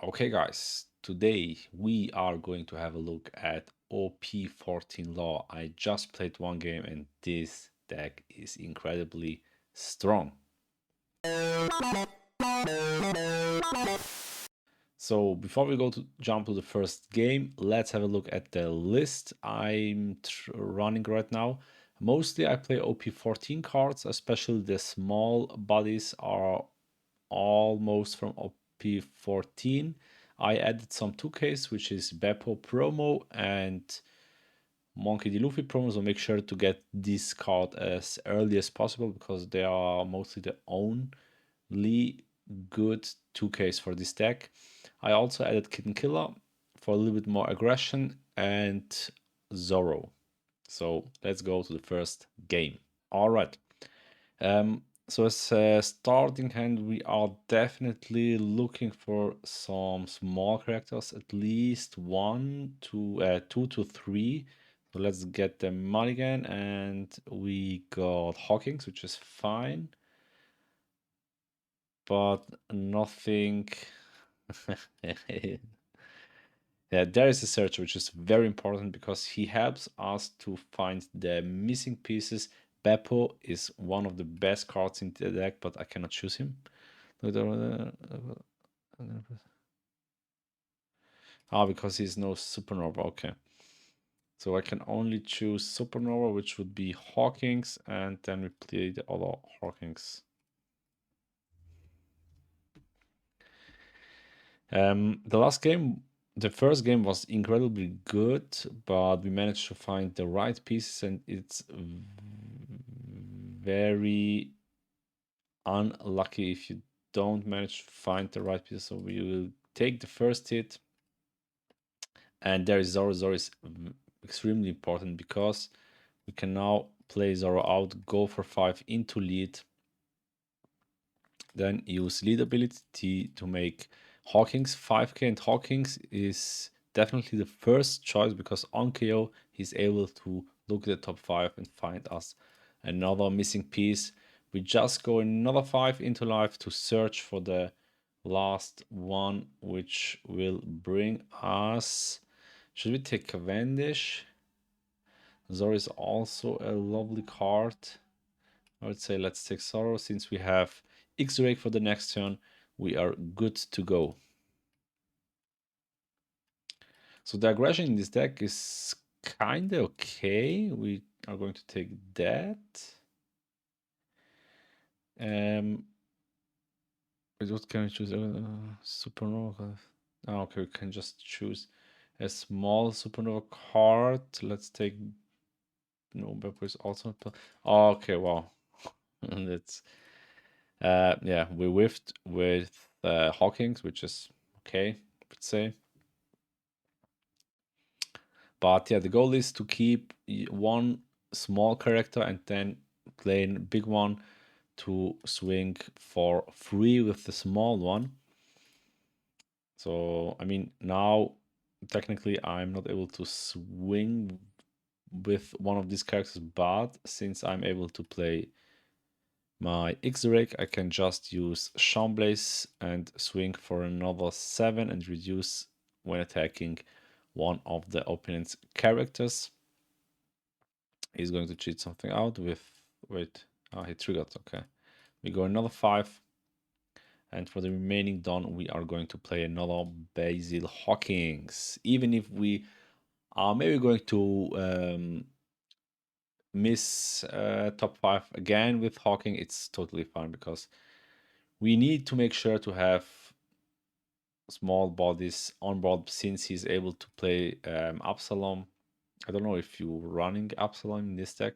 Okay guys, today we are going to have a look at OP-14 Law. I just played one game and this deck is incredibly strong. So before we jump to the first game, let's have a look at the list I'm running right now. Mostly I play OP-14 cards, especially the small bodies are almost from OP-14. I added some 2Ks, which is Beppo promo and Monkey D. Luffy promo, so make sure to get this card as early as possible because they are mostly the only good 2Ks for this deck. I also added Kitten Killer for a little bit more aggression and Zoro. So let's go to the first game. All right. So as a starting hand, we are definitely looking for some small characters, at least two to three. So let's get the mulligan, and we got Hawkins, which is fine, but nothing. Yeah, there is a searcher, which is very important because he helps us to find the missing pieces. Beppo is one of the best cards in the deck, but I cannot choose him. Ah, because he's no supernova. Okay. So I can only choose supernova, which would be Hawkins, and then we play the other Hawkins. The first game was incredibly good, but we managed to find the right pieces, and it's very unlucky if you don't manage to find the right pieces. So we will take the first hit, and there is Zoro. Zoro is extremely important because we can now play Zoro out, go for 5 into lead, then use lead ability to make Hawkins 5k, and Hawkins is definitely the first choice because on KO he's able to look at the top 5 and find us another missing piece. We just go another 5 into life to search for the last one, which will bring us... Should we take Cavendish? Zoro is also a lovely card. I would say let's take Sorrow. Since we have X-Ray for the next turn, we are good to go. So the aggression in this deck is kinda okay. We are going to take that. What can we choose? Supernova. Oh, okay, we can just choose a small supernova card. Let's take... No, Beppo is also... Oh, okay, wow. That's... yeah, we whiffed with Hawkins, which is okay, I would say. But yeah, the goal is to keep one small character and then play a big one to swing for free with the small one. So, I mean, now technically I'm not able to swing with one of these characters, but since I'm able to play my X-Rake, I can just use Shamblaze and swing for another 7 and reduce when attacking one of the opponent's characters. He's going to cheat something out with... Wait, he triggered, okay. We go another 5. And for the remaining Dawn, we are going to play another Basil Hawkins. Even if we are maybe going to miss top 5 again with Hawking, it's totally fine because we need to make sure to have small bodies on board since he's able to play Absalom. I don't know if you're running Absalom in this deck,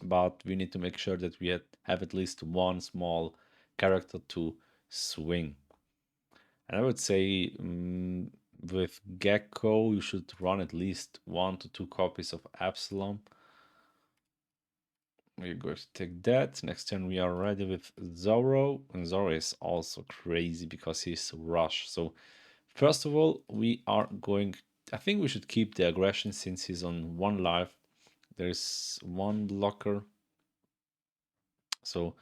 but we need to make sure that we have at least one small character to swing. And I would say with Gecko, you should run at least 1 to 2 copies of Absalom. We're going to take that. Next turn we are ready with Zoro. And Zoro is also crazy because he's Rush. So first of all, we are going... I think we should keep the aggression since he's on 1 life. There's 1 blocker. So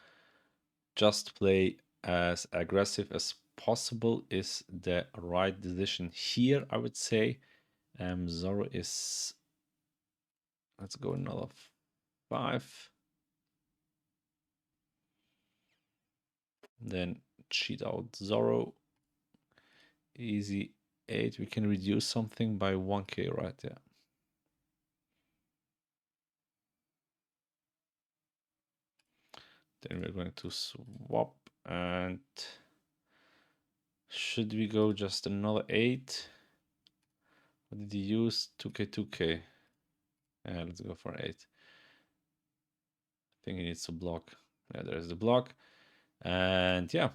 just play as aggressive as possible is the right decision here, I would say. Zoro is, let's go another 5. Then cheat out Zoro. Easy 8. We can reduce something by 1k, right? Yeah. Then we're going to swap, and should we go just another 8? What did he use? 2k, 2k. Let's go for 8. I think he needs to block. Yeah, there's the block. And yeah,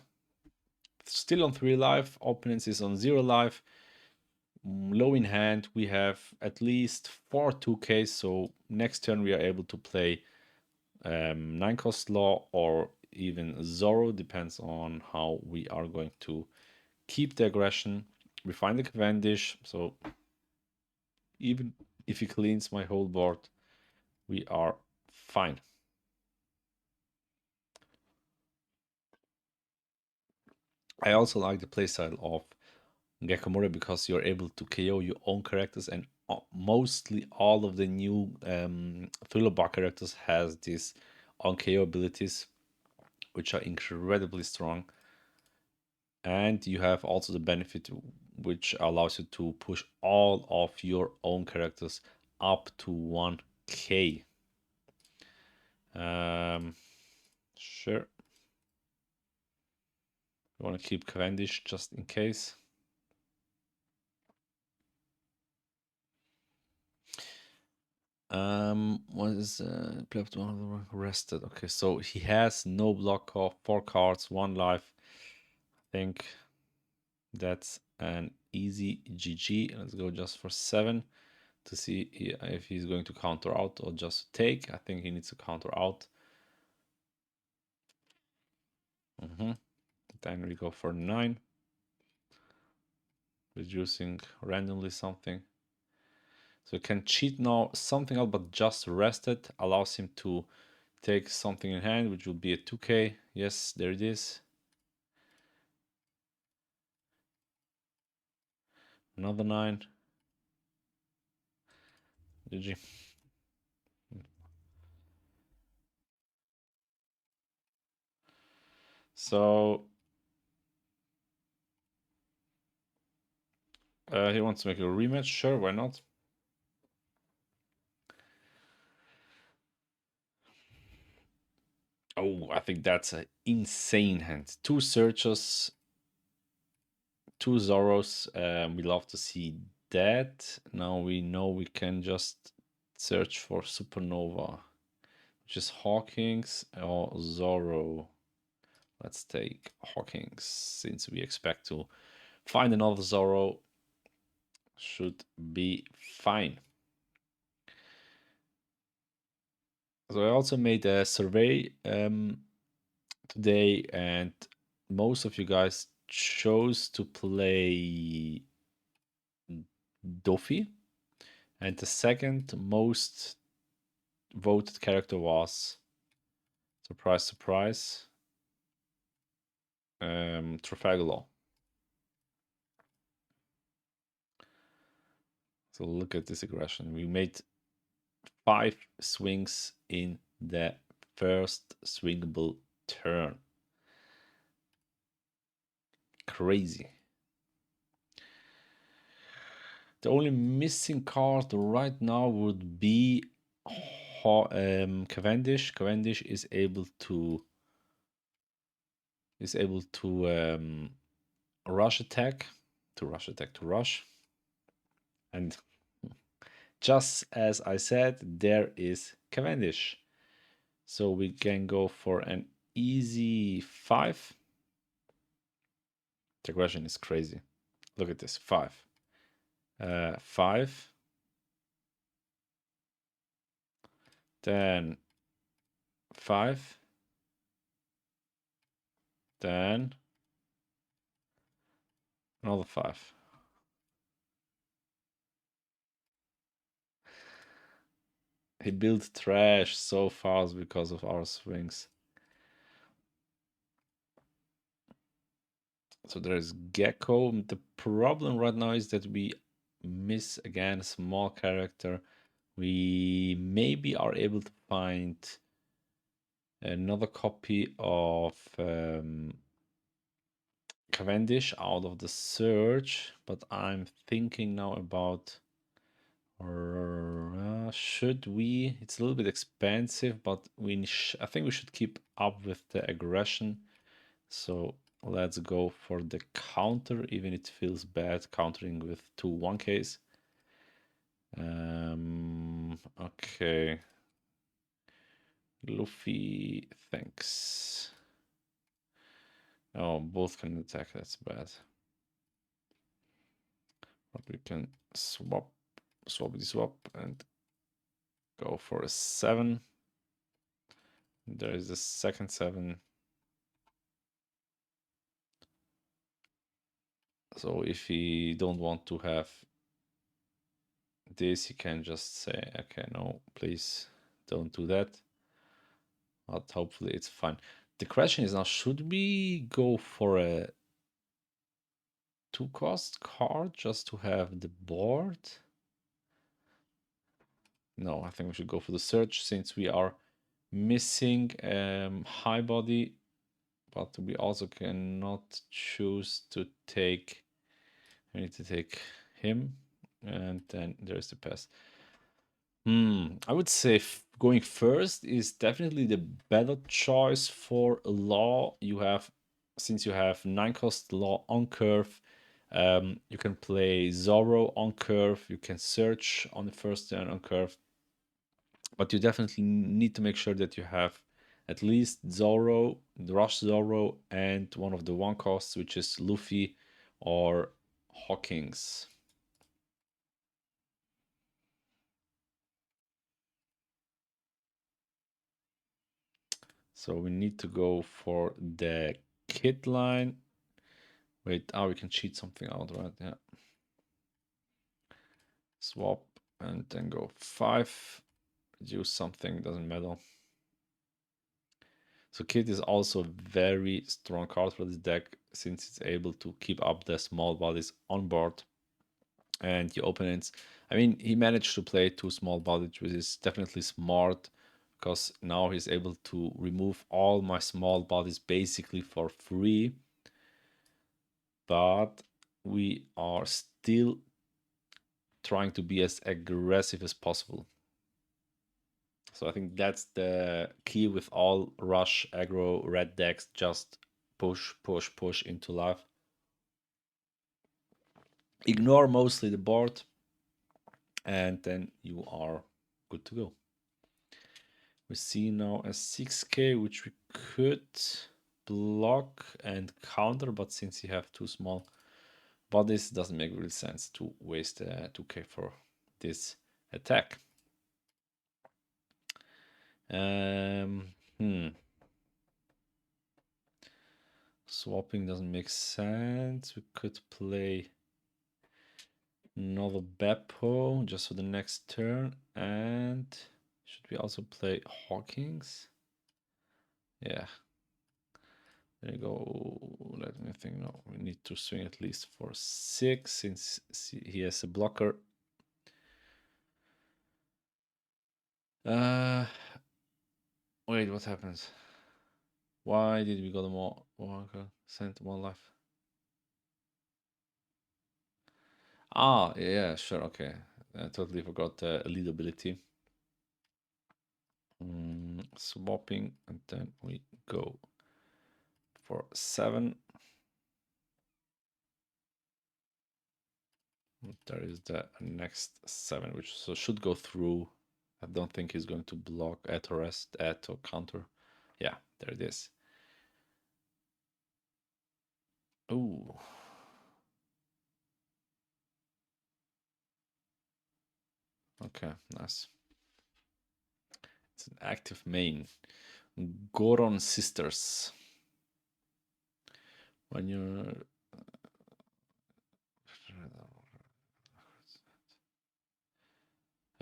still on 3 life. Opponents is on 0 life. Low in hand, we have at least 4 2ks. So next turn we are able to play 9 cost Law or even Zoro. Depends on how we are going to keep the aggression. We find the Cavendish. So even if he cleans my whole board, we are fine. I also like the playstyle of Gecko Moria because you're able to KO your own characters, and mostly all of the new thriller bar characters has these on KO abilities, which are incredibly strong. And you have also the benefit which allows you to push all of your own characters up to 1k. Sure. I want to keep Cavendish just in case. What is left one rested? Okay, so he has no block off, 4 cards, 1 life. I think that's an easy GG. Let's go just for 7 to see if he's going to counter out or just take. I think he needs to counter out. Then we go for 9, reducing randomly something. So you can cheat now something out, but just rest it allows him to take something in hand, which will be a 2k. Yes, there it is. Another 9. GG. So he wants to make a rematch. Sure, why not? Oh, I think that's an insane hand. 2 searches, 2 Zoros. We love to see that. Now we know we can just search for Supernova, which is Hawkins or Zoro. Let's take Hawkins since we expect to find another Zoro. Should be fine. So I also made a survey today, and most of you guys chose to play Doffy, and the second most voted character was, surprise, surprise, Trafalgar. So look at this aggression. We made 5 swings in the first swingable turn. Crazy. The only missing card right now would be Cavendish. Cavendish is able to rush attack, to rush. And just as I said, there is Cavendish. So we can go for an easy 5. The aggression is crazy. Look at this, 5. 5. Then 5. Then another 5. He built trash so fast because of our swings. So there's Gecko. The problem right now is that we miss again a small character. We maybe are able to find another copy of Cavendish out of the search, but I'm thinking now about should we? It's a little bit expensive, but I think we should keep up with the aggression. So let's go for the counter, even it feels bad countering with two 1Ks. Okay. Luffy, thanks. Oh, both can attack, that's bad. But we can swap and go for a 7. There is the second 7. So if we don't want to have this, you can just say, okay, no, please don't do that. But hopefully it's fine. The question is now, should we go for a 2-cost card just to have the board? No, I think we should go for the search since we are missing high body, but we also cannot choose to take. We need to take him, and then there's the pass. I would say going first is definitely the better choice for Law. Since you have 9-cost Law on curve, you can play Zoro on curve, you can search on the first turn on curve, but you definitely need to make sure that you have at least Zoro, Rush Zoro, and one of the 1-costs, which is Luffy or Hawkins. So we need to go for the kit line. Wait, we can cheat something out, right? Yeah. Swap and then go 5. Use something, doesn't matter. So kit is also a very strong card for this deck since it's able to keep up the small bodies on board. And your opponents, I mean, he managed to play 2 small bodies, which is definitely smart because now he's able to remove all my small bodies basically for free. But we are still trying to be as aggressive as possible. So I think that's the key with all rush aggro red decks. Just push, push, push into life. Ignore mostly the board, and then you are good to go. We see now a 6K, which we could block and counter, but since you have 2 small bodies, it doesn't make real sense to waste 2K for this attack. Swapping doesn't make sense. We could play another Beppo just for the next turn. And should we also play Hawkins? Yeah. There you go. Let me think. No, we need to swing at least for 6 since he has a blocker. Wait, what happens? Why did we go the more sent 1 life? Yeah, sure, okay. I totally forgot the lead ability. Swapping, and then we go for 7. There is the next 7, which should go through. I don't think he's going to block at or rest, at or counter. Yeah, there it is. Ooh. Okay, nice. It's an active main. Goron Sisters. When you're...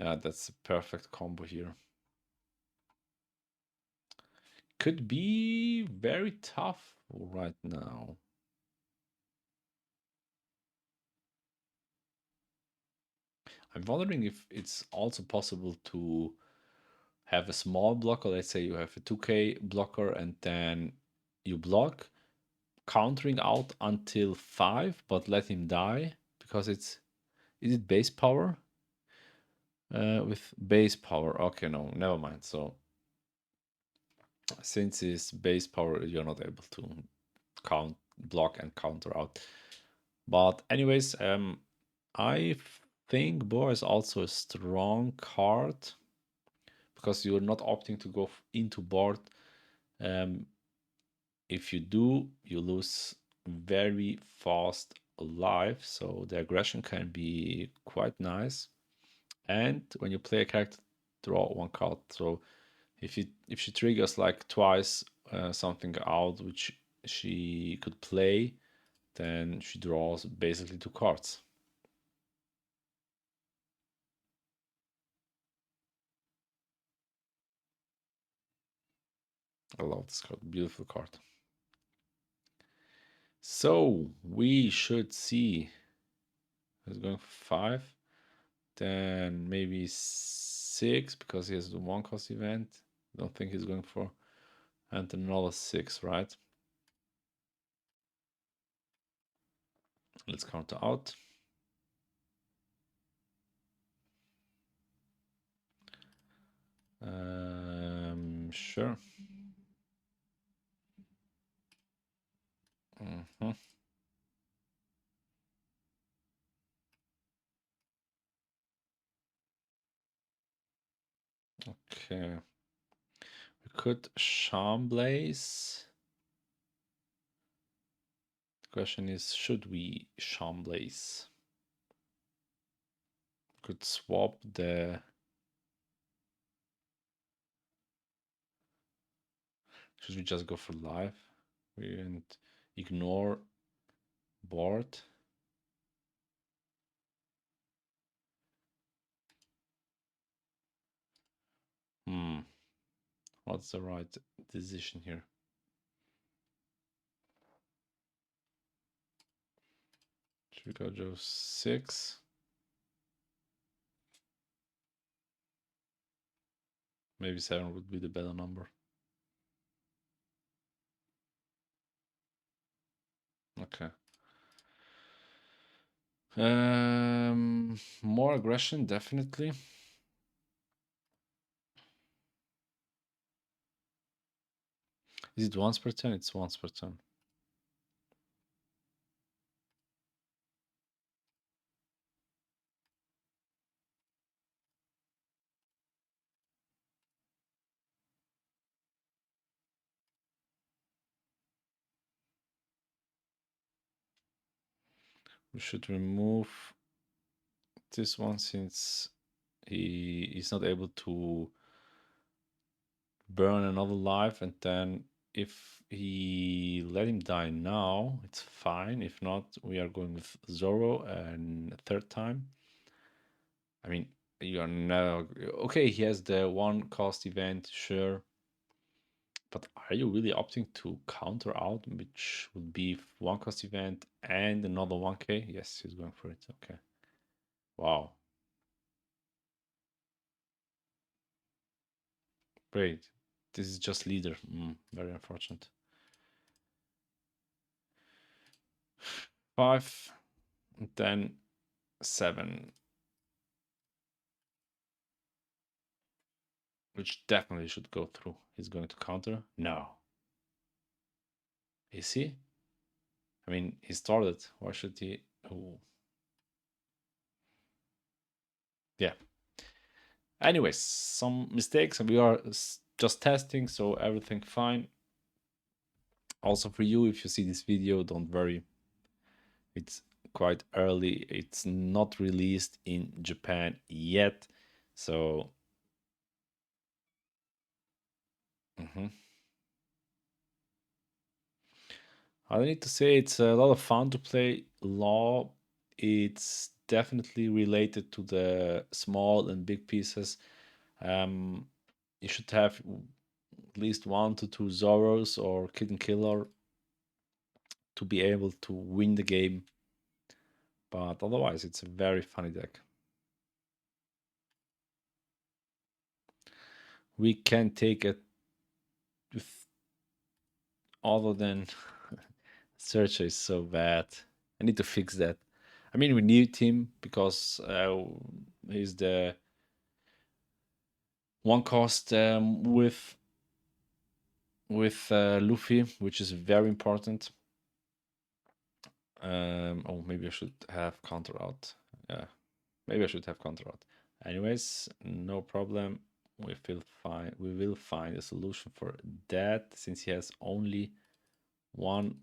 Yeah, that's a perfect combo here. Could be very tough right now. I'm wondering if it's also possible to have a small blocker. Let's say you have a 2k blocker and then you block, countering out until 5, but let him die because it's. Is it base power? With base power. Okay, no, never mind. So since it's base power, you're not able to count, block, and counter out. But anyways, I think Boar is also a strong card because you're not opting to go into board. Um, if you do, you lose very fast life, so the aggression can be quite nice. And when you play a character, draw one card. So if she triggers like twice something out which she could play, then she draws basically 2 cards. I love this card, beautiful card. So we should see he's going for 5, then maybe 6 because he has the 1 cost event. Don't think he's going for, and another 6, right? Let's counter out. Sure. Mhm. Okay. We could Charm Blaze. The question is, should we Charm Blaze? Could swap the. Should we just go for life and ignore board? Hmm. What's the right decision here? Should we go Joe 6? Maybe 7 would be the better number. Okay. More aggression, definitely. Is it once per turn? It's once per turn. We should remove this one since he is not able to burn another life, and then if he let him die now, it's fine. If not, we are going with Zoro and third time. I mean, you are never okay. He has the 1 cost event, sure, but are you really opting to counter out, which would be 1 cost event and another 1k? Yes, he's going for it. Okay, wow, great. This is just leader. Very unfortunate. 5, and then 7. Which definitely should go through. He's going to counter. No. Is he? I mean, he started. Why should he? Oh. Yeah. Anyways, some mistakes. We are just testing, so everything fine. Also for you, if you see this video, don't worry. It's quite early. It's not released in Japan yet. So, mhm. I need to say it's a lot of fun to play Law. It's definitely related to the small and big pieces. Um, you should have at least 1 to 2 Zoros or Kitten Killer to be able to win the game. But otherwise, it's a very funny deck. we can take it with other than search is so bad. I need to fix that. I mean, we need him because he's the one cost with Luffy, which is very important. Oh, maybe I should have counter out. Yeah, maybe I should have counter out. Anyways, no problem. We will find a solution for that. Since he has only one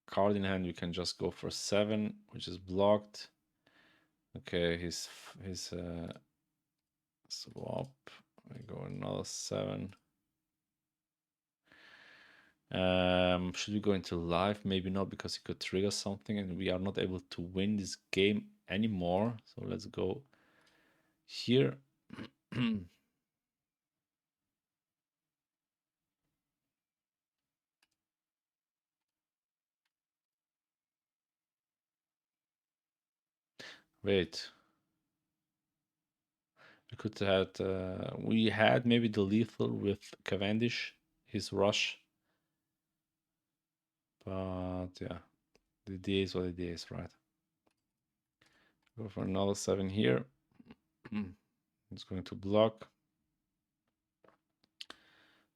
card in hand, we can just go for 7, which is blocked. Okay, his swap. We go another 7. Should we go into live? Maybe not, because he could trigger something and we are not able to win this game anymore. So let's go here. Wait, we had maybe the lethal with Cavendish, his rush, but yeah, the D is what it is, right? Go for another 7 here. It's going to block.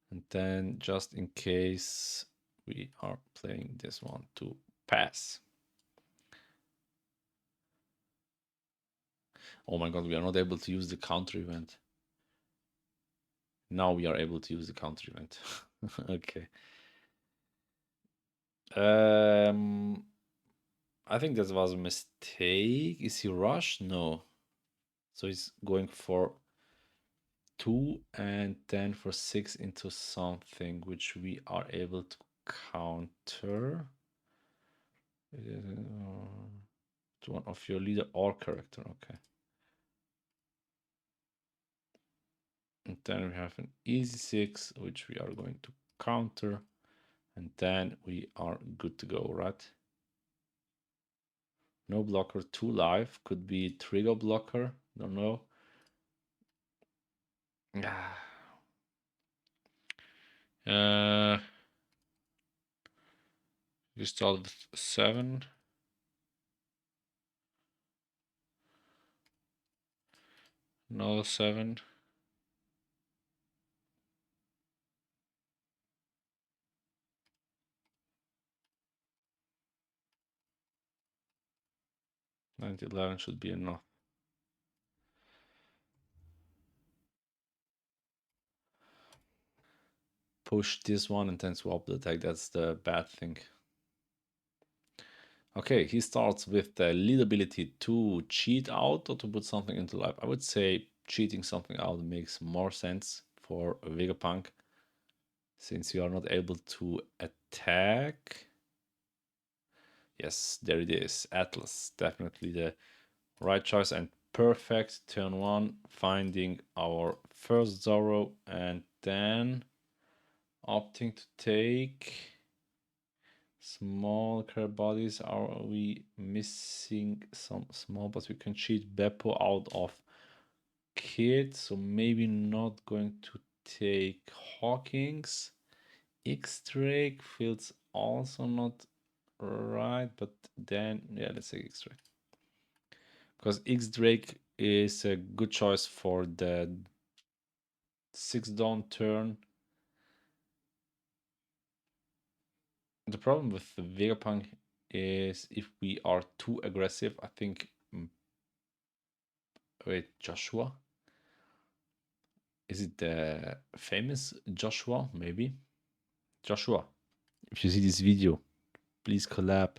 And then just in case we are playing this one to pass. Oh my god, we are not able to use the counter event. Now we are able to use the counter event. Okay. I think that was a mistake. Is he rushed? No. So he's going for 2 and then for 6 into something which we are able to counter. To one of your leader or character. Okay. And then we have an easy 6, which we are going to counter. And then we are good to go, right? No blocker, 2 life. Could be trigger blocker. Don't know. We start with 7. Another 7. And 11 should be enough. Push this one and then swap the attack. That's the bad thing. Okay, he starts with the lead ability to cheat out or to put something into life. I would say cheating something out makes more sense for Vegapunk, since you are not able to attack. Yes, there it is. Atlas, definitely the right choice and perfect turn 1, finding our first Zoro and then opting to take small crab bodies. Are we missing some small, but we can cheat Beppo out of Kid, so maybe not going to take Hawkins. X-Drake feels also not right, but then yeah, let's say X-Drake, because X-Drake is a good choice for the 6 down turn. The problem with the Vegapunk is if we are too aggressive, I think. Wait, Joshua? Is it the famous Joshua? Maybe. Joshua, if you see this video, please collab.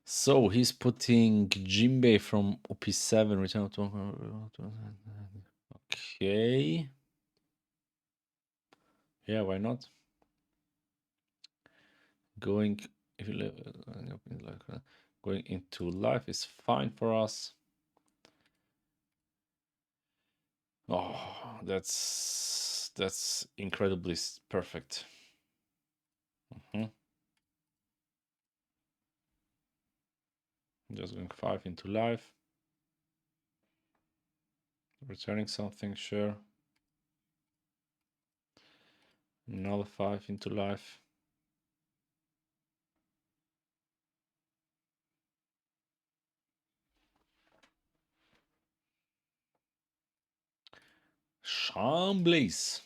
So he's putting Jinbei from OP-14, return of okay. Yeah, why not? Going if you going into life is fine for us. Oh, that's incredibly perfect. Just going 5 into life. Returning something, sure. Another 5 into life. Shambles.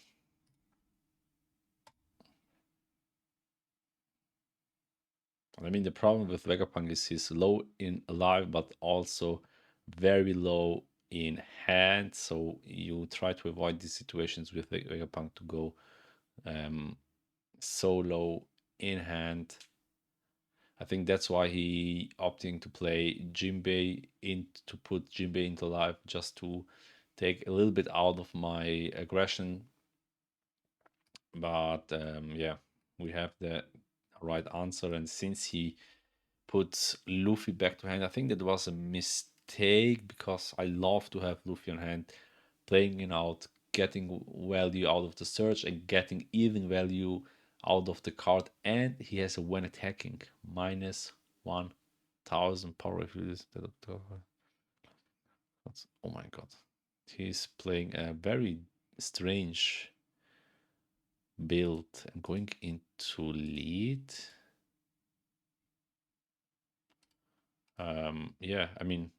I mean, the problem with Vegapunk is he's low in life, but also very low in hand. So you try to avoid these situations with Vegapunk to go um, so low in hand. I think that's why he opting to play Jinbei in to put Jinbei into life just to take a little bit out of my aggression. But yeah, we have the right answer, and since he puts Luffy back to hand, I think that was a mistake because I love to have Luffy on hand, playing it out, getting value out of the search, and getting even value out of the card. And he has a when attacking minus 1000 power if you use oh my god. He's playing a very strange build and going into lead. Yeah, I mean,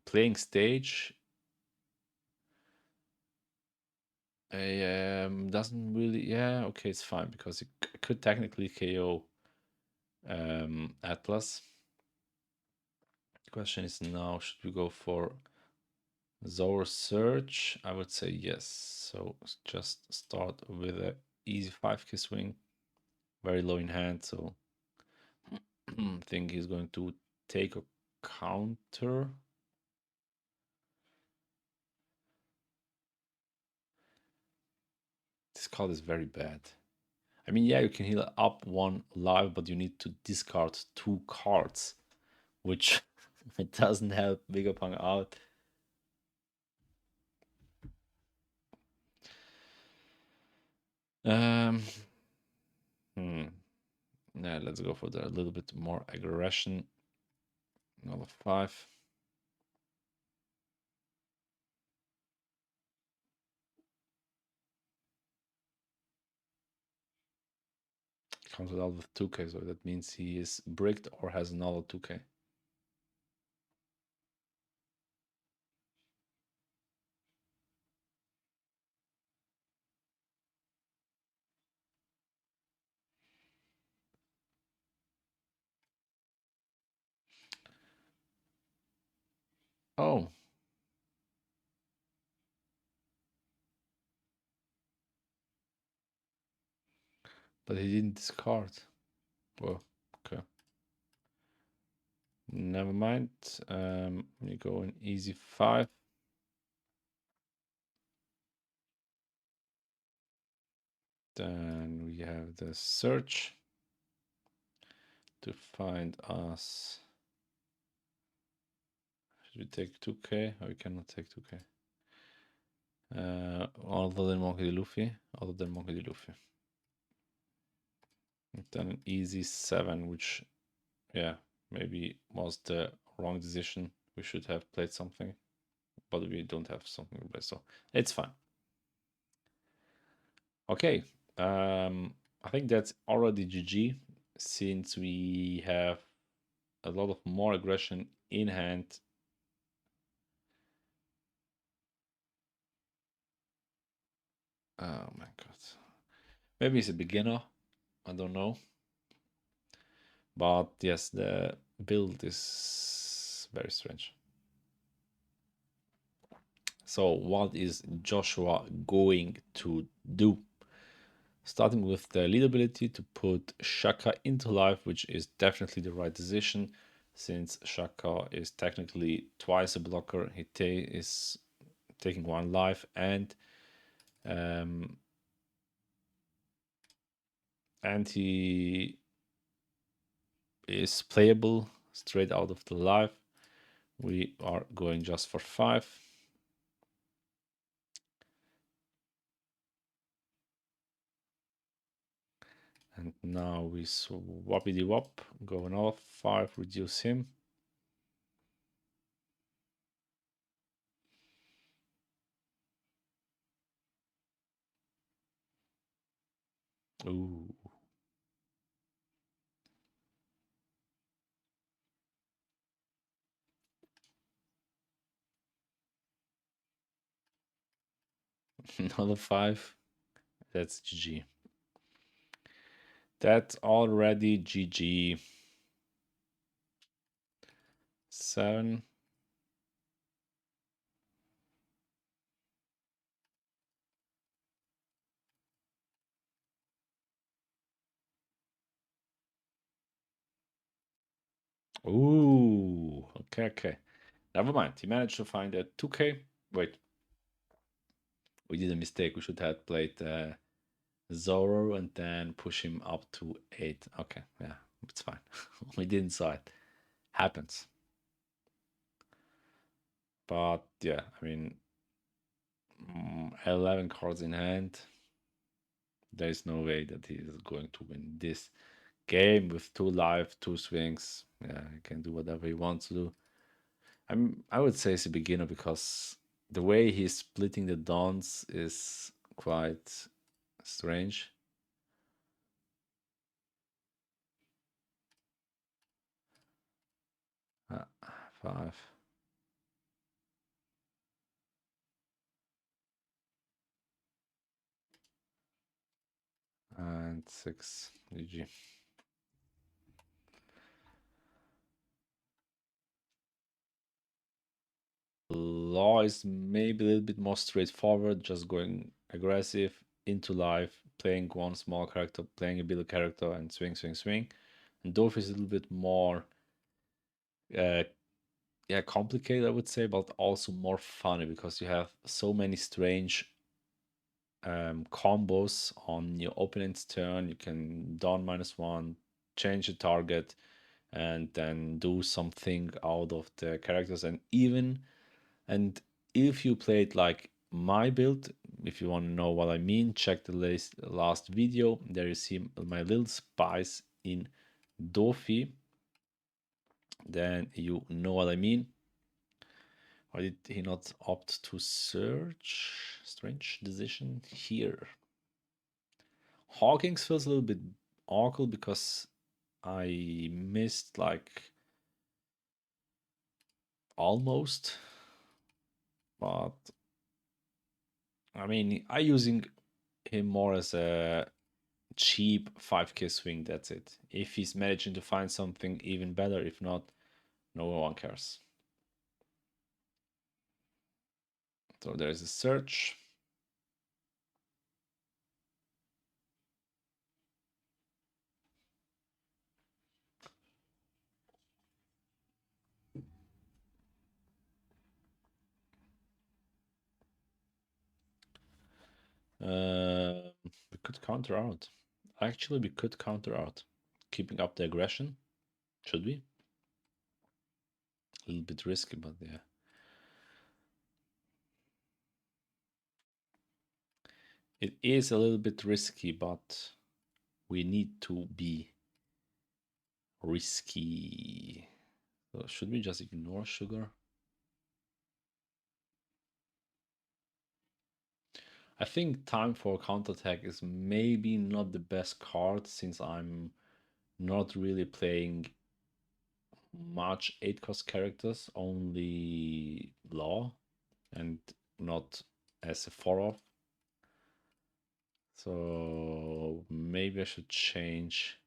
playing stage doesn't really. Yeah, okay, it's fine because it could technically KO Atlas. The question is now, should we go for Zor Search? I would say yes. So just start with a easy 5k swing, very low in hand. So I think he's going to take a counter. This card is very bad. I mean, yeah, you can heal up one life, but you need to discard 2 cards, which it doesn't help Vegapunk out. Um, yeah, let's go for the a little bit more aggression. Another 5. Comes out with 2k, so that means he is bricked or has another 2k. Oh, but he didn't discard. Well, okay. Never mind. We go in easy 5. Then we have the search to find us. Should we take 2k? Or we cannot take 2k. Other than Monkey D. Luffy. Other than Monkey D. Luffy. Then an easy 7, which, yeah, maybe was the wrong decision. We should have played something, but we don't have something to play, so it's fine. Okay, I think that's already GG since we have a lot of more aggression in hand. Oh my god. Maybe he's a beginner. I don't know. But yes, the build is very strange. So what is Joshua going to do? Starting with the lead ability to put Shaka into life, which is definitely the right decision, since Shaka is technically twice a blocker. He is taking 1 life, um, and he is playable straight out of the life. We are going just for 5. And now we swappity wop, go another 5, reduce him. Ooh. Another 5. That's GG. That's already GG. 7. Ooh. Okay, okay. Never mind. He managed to find a 2K. Wait, we did a mistake. We should have played Zoro and then push him up to 8. Okay, yeah, it's fine. We didn't saw it. Happens. But yeah, I mean, 11 cards in hand. There is no way that he is going to win this game with 2 life, 2 swings. Yeah, he can do whatever he wants to do. I would say he's a beginner because the way he's splitting the dons is quite strange. Uh, 5 and 6. GG. Law is maybe a little bit more straightforward, just going aggressive into life, playing one small character, playing a bigger character, and swing, swing, swing. And Dove is a little bit more, uh, yeah, complicated, I would say, but also more funny because you have so many strange combos on your opponent's turn. You can down -1, change the target, and then do something out of the characters, and if you played like my build, if you want to know what I mean, check the last video. There you see my little spice in Dofi. Then you know what I mean. Why did he not opt to search? Strange decision here. Hawkins feels a little bit awkward because I missed like almost, but I mean, I using him more as a cheap 5k swing. That's it. If he's managing to find something even better, if not, no one cares. So there's a search. We could counter out. Actually, we could counter out. Keeping up the aggression. Should we? A little bit risky, but yeah. It is a little bit risky, but we need to be risky. So should we just ignore sugar? I think time for counterattack is maybe not the best card since I'm not really playing much 8 cost characters, only law and not as a 4 off. So maybe I should change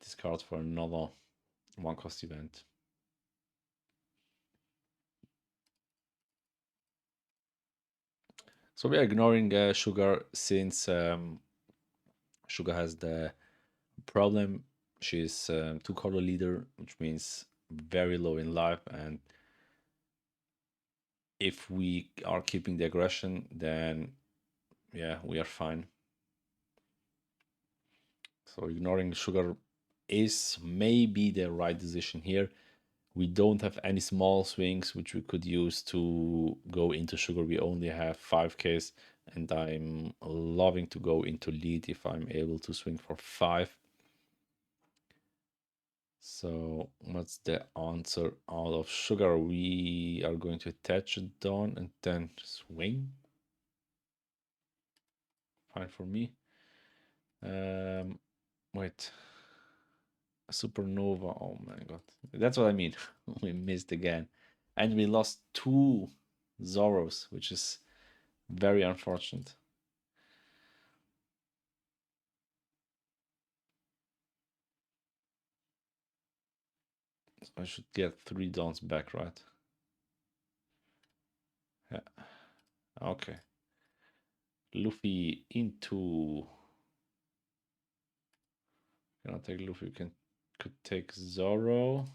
this card for another 1 cost event. So we are ignoring Sugar since Sugar has the problem. She's 2 color leader, which means very low in life, and if we are keeping the aggression, then yeah, we are fine. So ignoring Sugar is maybe the right decision here. We don't have any small swings which we could use to go into Sugar. We only have 5Ks, and I'm loving to go into lead if I'm able to swing for 5. So what's the answer out of Sugar? We are going to attach it down and then swing. Fine for me. Wait. Supernova. Oh my god. That's what I mean. We missed again. And we lost 2 Zoros, which is very unfortunate. So I should get 3 dons back, right? Yeah. Okay. Luffy into. Cannot take Luffy. We could take Zoro.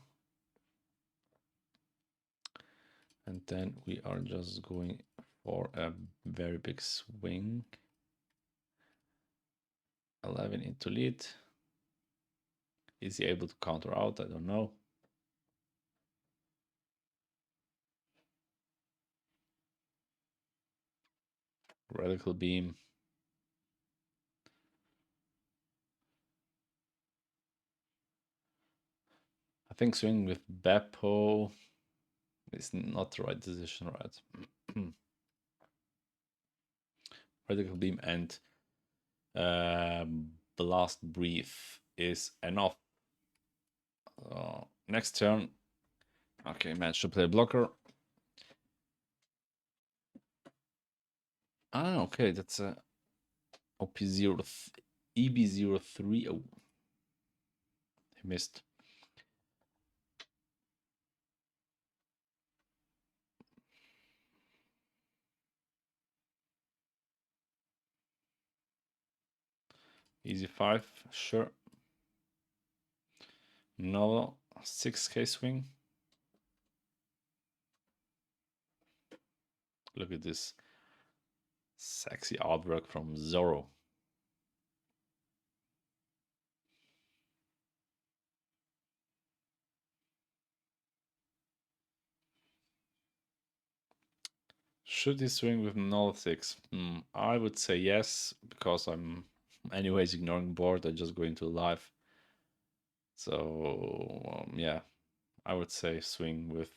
And then we are just going for a very big swing. 11 into lead. Is he able to counter out? I don't know. Radical beam. I think swing with Beppo is not the right decision, right? Radical beam and blast brief is enough. Next turn. Okay, match to play blocker. Ah, okay, that's a OP0 EB03. Oh, he missed. Easy 5, sure. No, 6k swing. Look at this sexy artwork from Zoro. Should he swing with null 6? I would say yes, because I'm anyways ignoring board. I just go into live. So, yeah, I would say swing with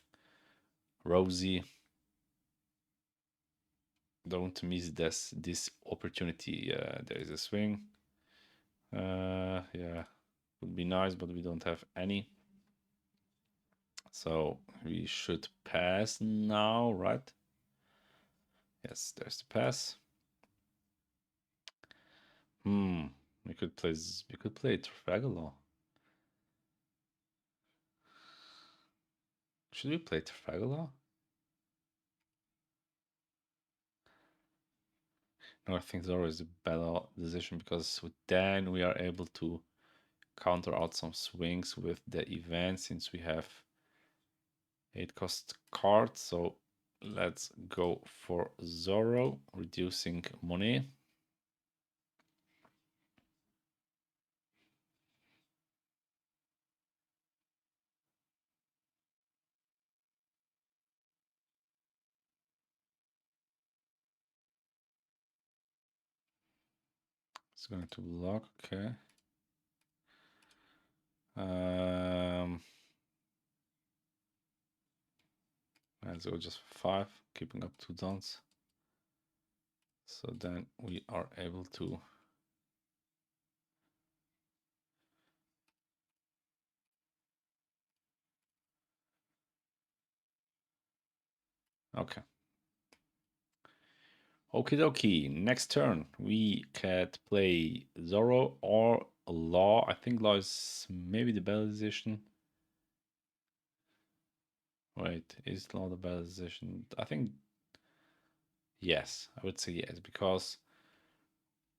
Rosie. Don't miss this opportunity. There is a swing. Yeah, would be nice, but we don't have any. So we should pass now, right? Yes, there's the pass. We could play Trafalgar. Should we play Trafalgar? No, I think Zoro is a better decision because then we are able to counter out some swings with the event since we have 8 cost cards. So let's go for Zoro, reducing money. It's going to block, okay. Let's go just 5, keeping up 2 dons. So then we are able to okay. Okie dokie. Next turn we can play Zoro or Law. I think Law is maybe the better decision. Wait, is Law the better decision? I think yes. I would say yes because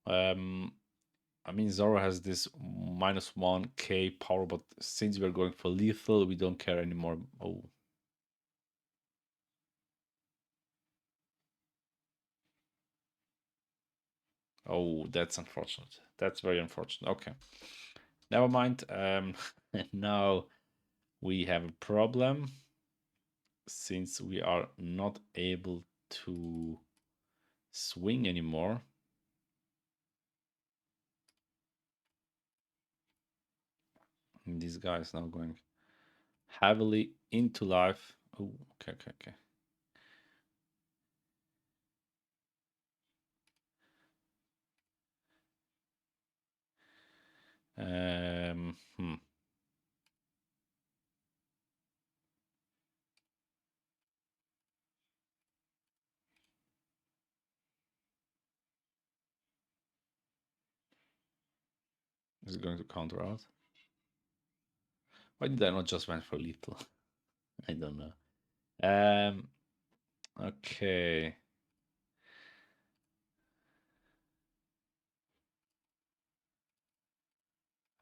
I mean Zoro has this -1k power, but since we're going for lethal, we don't care anymore. Oh. Oh, that's unfortunate. That's very unfortunate. Okay. Never mind. Now we have a problem since we are not able to swing anymore. And this guy is now going heavily into life. Oh, okay. Hmm. Is it going to counter out? Why did I not just went for lethal? I don't know. Okay.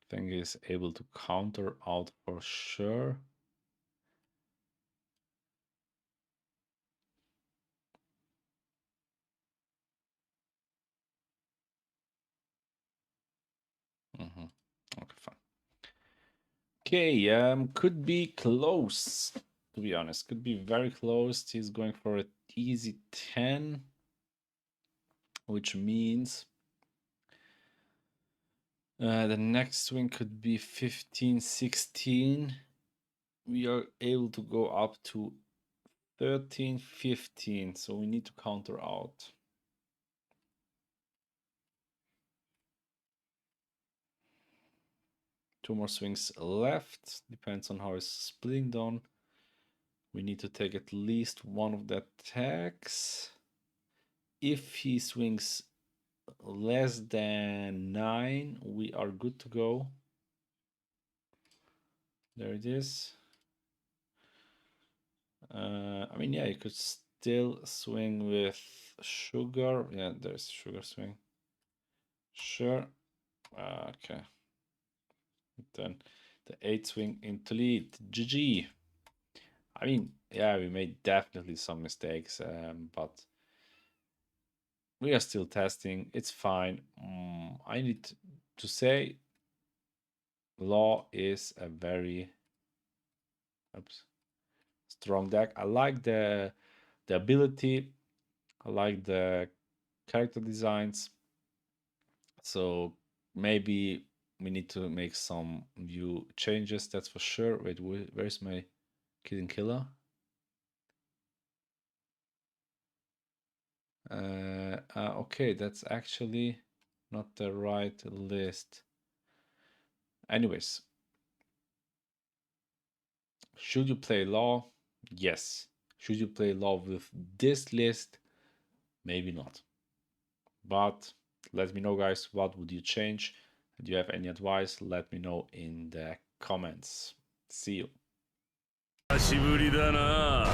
I think he's able to counter out for sure. Okay, fine. Okay, could be close, to be honest. Could be very close. He's going for an easy 10, which means the next swing could be 15, 16. We are able to go up to 13, 15, so we need to counter out. Two more swings left, depends on how it's splitting down. We need to take at least one of the attacks. If he swings less than 9, we are good to go. There it is. I mean, yeah, you could still swing with sugar. Yeah, there's sugar swing. Sure. Okay. Then the 8 swing into lead. GG. I mean, yeah, we made definitely some mistakes, but we are still testing. It's fine. I need to say, Law is a very strong deck. I like the ability. I like the character designs. So maybe we need to make some view changes. That's for sure. Wait, where's my Kid Killer? Okay, that's actually not the right list. Anyways, should you play Law? Yes. Should you play Law with this list? Maybe not. But let me know, guys, what would you change? Do you have any advice? Let me know in the comments. See you. 久しぶりだな。